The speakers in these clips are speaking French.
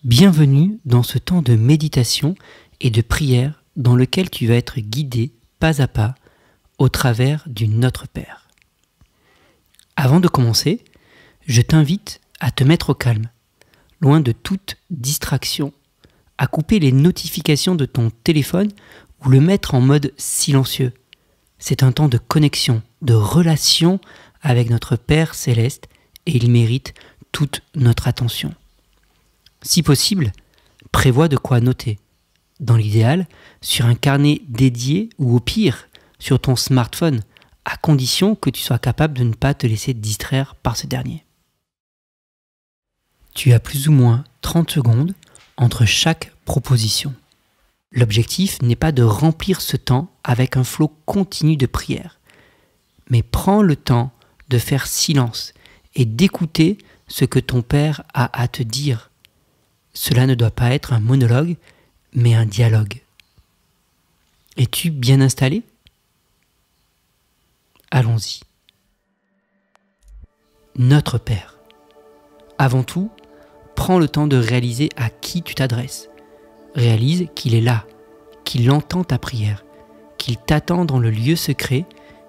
Bienvenue dans ce temps de méditation et de prière dans lequel tu vas être guidé pas à pas au travers du Notre Père. Avant de commencer, je t'invite à te mettre au calme, loin de toute distraction, à couper les notifications de ton téléphone ou le mettre en mode silencieux. C'est un temps de connexion, de relation avec notre Père céleste et il mérite toute notre attention. Si possible, prévois de quoi noter. Dans l'idéal, sur un carnet dédié ou au pire, sur ton smartphone, à condition que tu sois capable de ne pas te laisser distraire par ce dernier. Tu as plus ou moins 30 secondes entre chaque proposition. L'objectif n'est pas de remplir ce temps avec un flot continu de prières, mais prends le temps de faire silence et d'écouter ce que ton Père a à te dire. Cela ne doit pas être un monologue, mais un dialogue. Es-tu bien installé ? Allons-y. Notre Père. Avant tout, prends le temps de réaliser à qui tu t'adresses. Réalise qu'il est là, qu'il entend ta prière, qu'il t'attend dans le lieu secret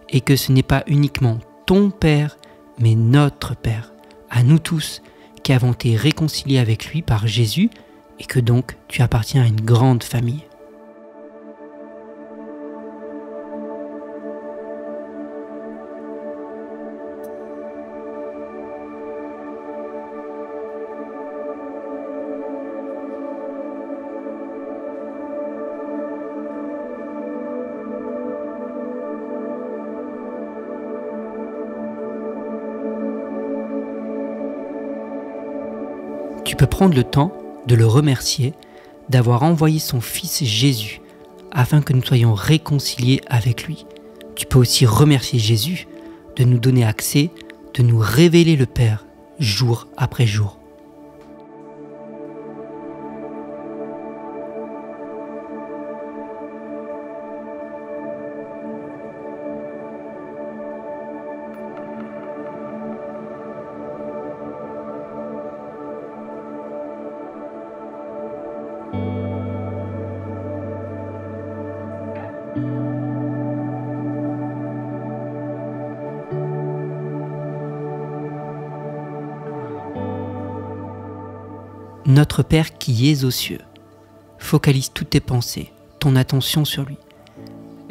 et que ce n'est pas uniquement ton Père, mais notre Père, à nous tous, qui avons été réconciliés avec lui par Jésus et que donc tu appartiens à une grande famille. Tu peux prendre le temps de le remercier d'avoir envoyé son Fils Jésus afin que nous soyons réconciliés avec lui. Tu peux aussi remercier Jésus de nous donner accès, de nous révéler le Père jour après jour. Notre Père qui es aux cieux, focalise toutes tes pensées, ton attention sur lui.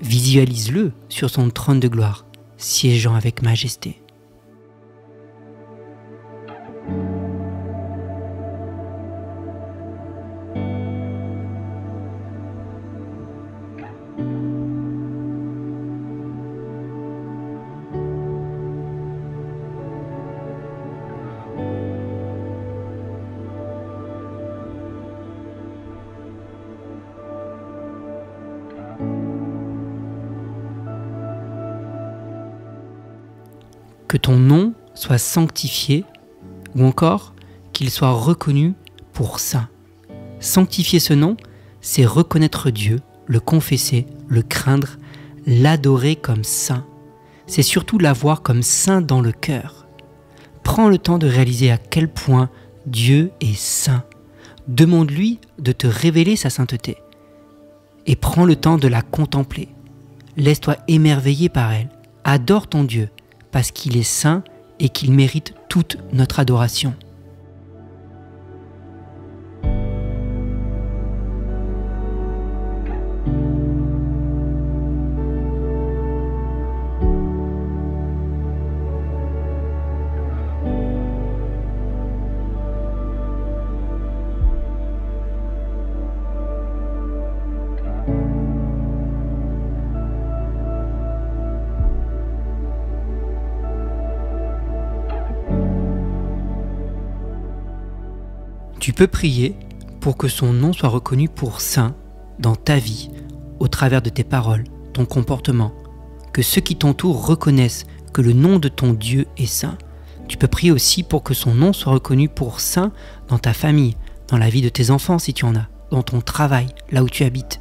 Visualise-le sur son trône de gloire, siégeant avec majesté. Que ton nom soit sanctifié ou encore qu'il soit reconnu pour saint. Sanctifier ce nom, c'est reconnaître Dieu, le confesser, le craindre, l'adorer comme saint. C'est surtout l'avoir comme saint dans le cœur. Prends le temps de réaliser à quel point Dieu est saint. Demande-lui de te révéler sa sainteté. Et prends le temps de la contempler. Laisse-toi émerveiller par elle. Adore ton Dieu, parce qu'il est saint et qu'il mérite toute notre adoration. Tu peux prier pour que son nom soit reconnu pour saint dans ta vie, au travers de tes paroles, ton comportement, que ceux qui t'entourent reconnaissent que le nom de ton Dieu est saint. Tu peux prier aussi pour que son nom soit reconnu pour saint dans ta famille, dans la vie de tes enfants si tu en as, dans ton travail, là où tu habites.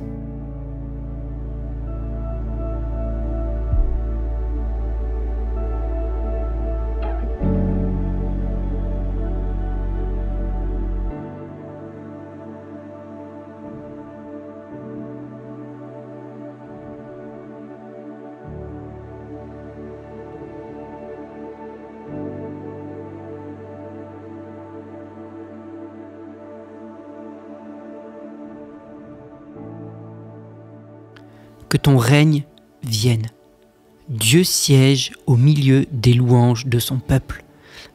que ton règne vienne. Dieu siège au milieu des louanges de son peuple.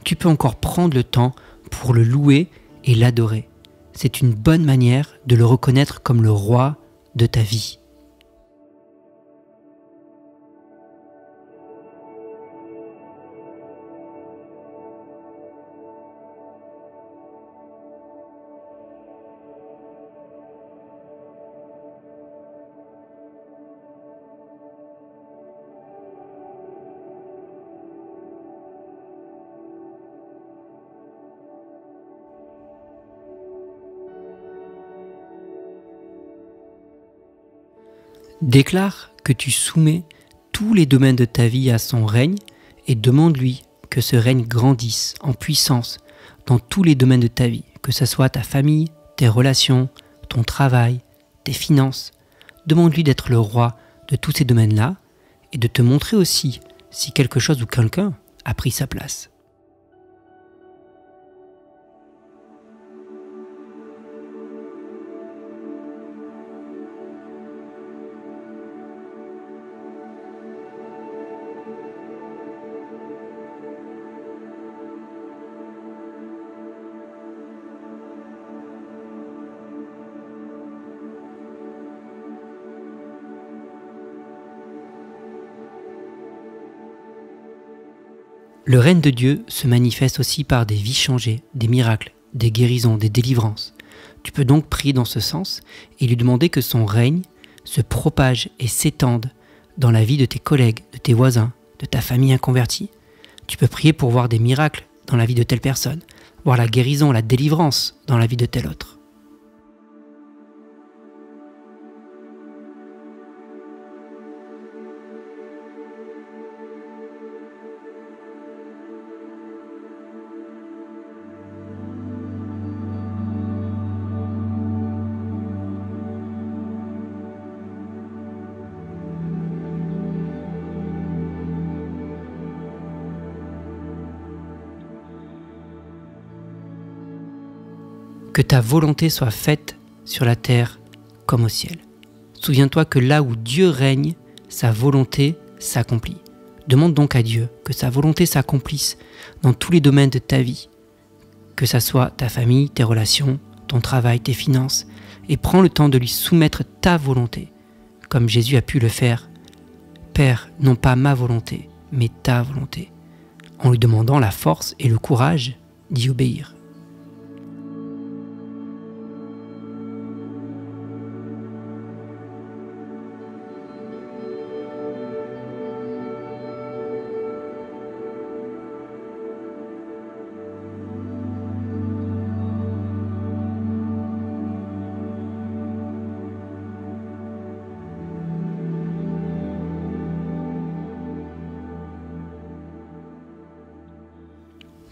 Tu peux encore prendre le temps pour le louer et l'adorer. C'est une bonne manière de le reconnaître comme le roi de ta vie. Déclare que tu soumets tous les domaines de ta vie à son règne et demande-lui que ce règne grandisse en puissance dans tous les domaines de ta vie, que ce soit ta famille, tes relations, ton travail, tes finances. Demande-lui d'être le roi de tous ces domaines-là et de te montrer aussi si quelque chose ou quelqu'un a pris sa place. Le règne de Dieu se manifeste aussi par des vies changées, des miracles, des guérisons, des délivrances. Tu peux donc prier dans ce sens et lui demander que son règne se propage et s'étende dans la vie de tes collègues, de tes voisins, de ta famille inconvertie. Tu peux prier pour voir des miracles dans la vie de telle personne, voir la guérison, la délivrance dans la vie de telle autre. Que ta volonté soit faite sur la terre comme au ciel. Souviens-toi que là où Dieu règne, sa volonté s'accomplit. Demande donc à Dieu que sa volonté s'accomplisse dans tous les domaines de ta vie, que ça soit ta famille, tes relations, ton travail, tes finances, et prends le temps de lui soumettre ta volonté, comme Jésus a pu le faire. Père, non pas ma volonté, mais ta volonté, en lui demandant la force et le courage d'y obéir.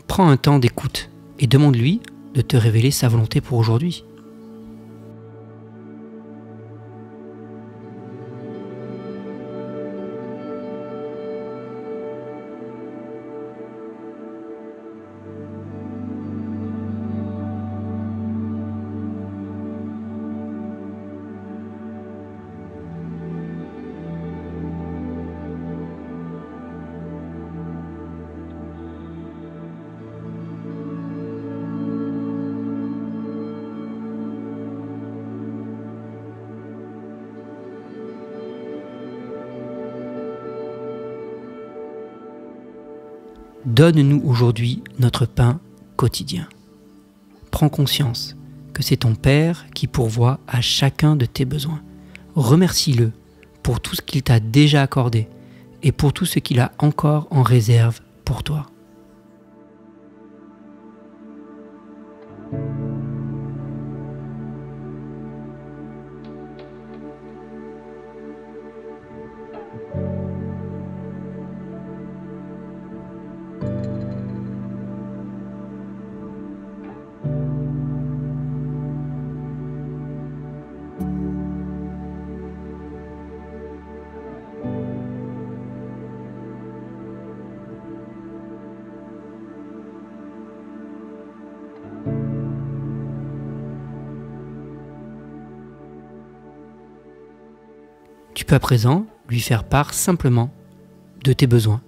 Prends un temps d'écoute et demande-lui de te révéler sa volonté pour aujourd'hui. Donne-nous aujourd'hui notre pain quotidien. Prends conscience que c'est ton Père qui pourvoit à chacun de tes besoins. Remercie-le pour tout ce qu'il t'a déjà accordé et pour tout ce qu'il a encore en réserve pour toi. Tu peux à présent lui faire part simplement de tes besoins,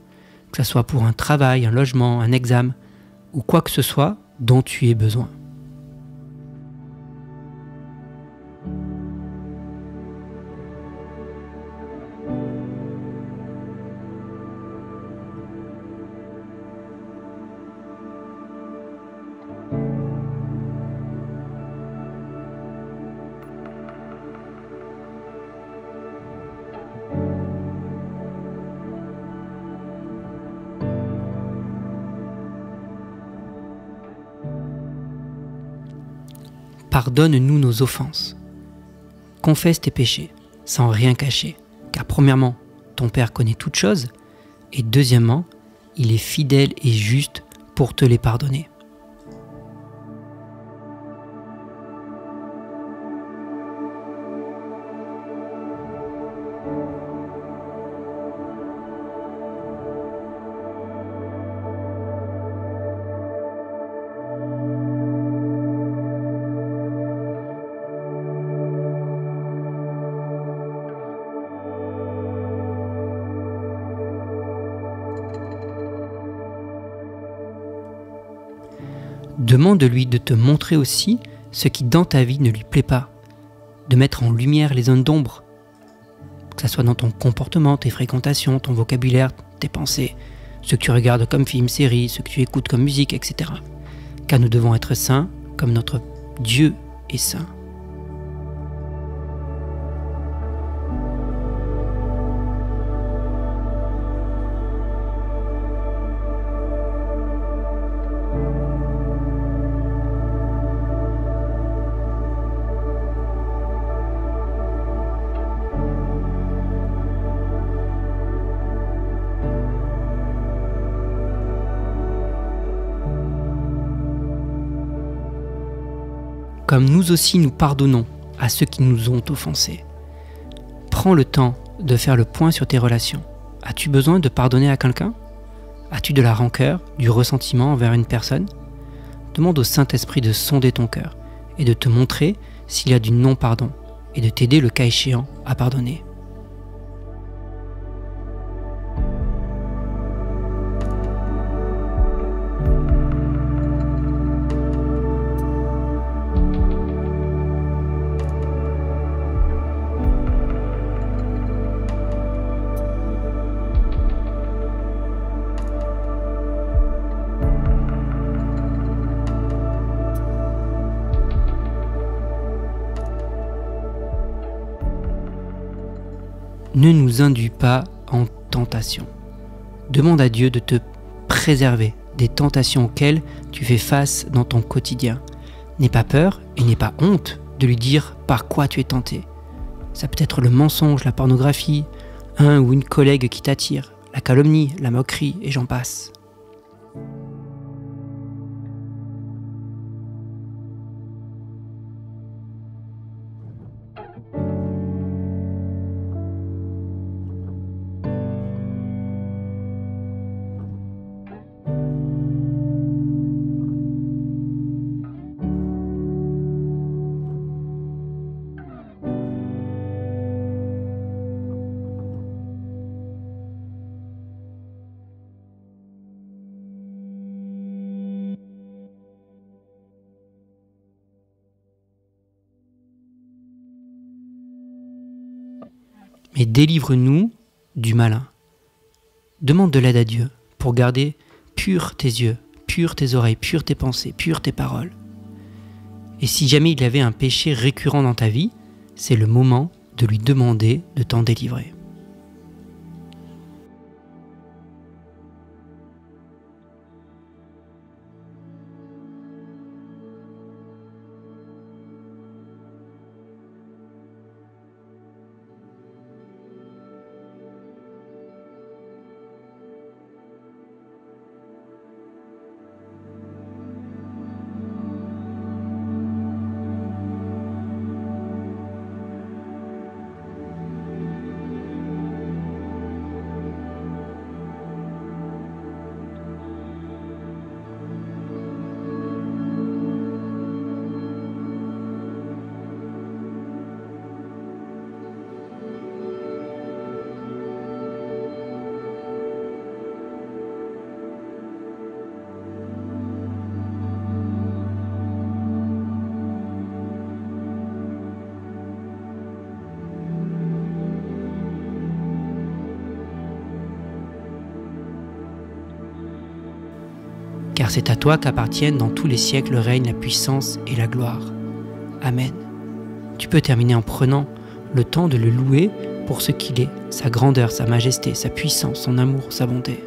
que ce soit pour un travail, un logement, un examen ou quoi que ce soit dont tu aies besoin. Pardonne-nous nos offenses. Confesse tes péchés, sans rien cacher, car premièrement, ton Père connaît toutes choses, et deuxièmement, il est fidèle et juste pour te les pardonner. Demande-lui de te montrer aussi ce qui dans ta vie ne lui plaît pas, de mettre en lumière les zones d'ombre, que ce soit dans ton comportement, tes fréquentations, ton vocabulaire, tes pensées, ce que tu regardes comme film, série, ce que tu écoutes comme musique, etc. Car nous devons être saints comme notre Dieu est saint. Comme nous aussi nous pardonnons à ceux qui nous ont offensés. Prends le temps de faire le point sur tes relations. As-tu besoin de pardonner à quelqu'un? As-tu de la rancœur, du ressentiment envers une personne? Demande au Saint-Esprit de sonder ton cœur et de te montrer s'il y a du non-pardon et de t'aider le cas échéant à pardonner. Ne nous induis pas en tentation. Demande à Dieu de te préserver des tentations auxquelles tu fais face dans ton quotidien. N'aie pas peur et n'aie pas honte de lui dire par quoi tu es tenté. Ça peut être le mensonge, la pornographie, un ou une collègue qui t'attire, la calomnie, la moquerie et j'en passe. Mais délivre-nous du malin. Demande de l'aide à Dieu pour garder purs tes yeux, pures tes oreilles, pures tes pensées, pures tes paroles. Et si jamais il y avait un péché récurrent dans ta vie, c'est le moment de lui demander de t'en délivrer. car c'est à toi qu'appartiennent dans tous les siècles le règne, la puissance et la gloire. Amen. Tu peux terminer en prenant le temps de le louer pour ce qu'il est, sa grandeur, sa majesté, sa puissance, son amour, sa bonté.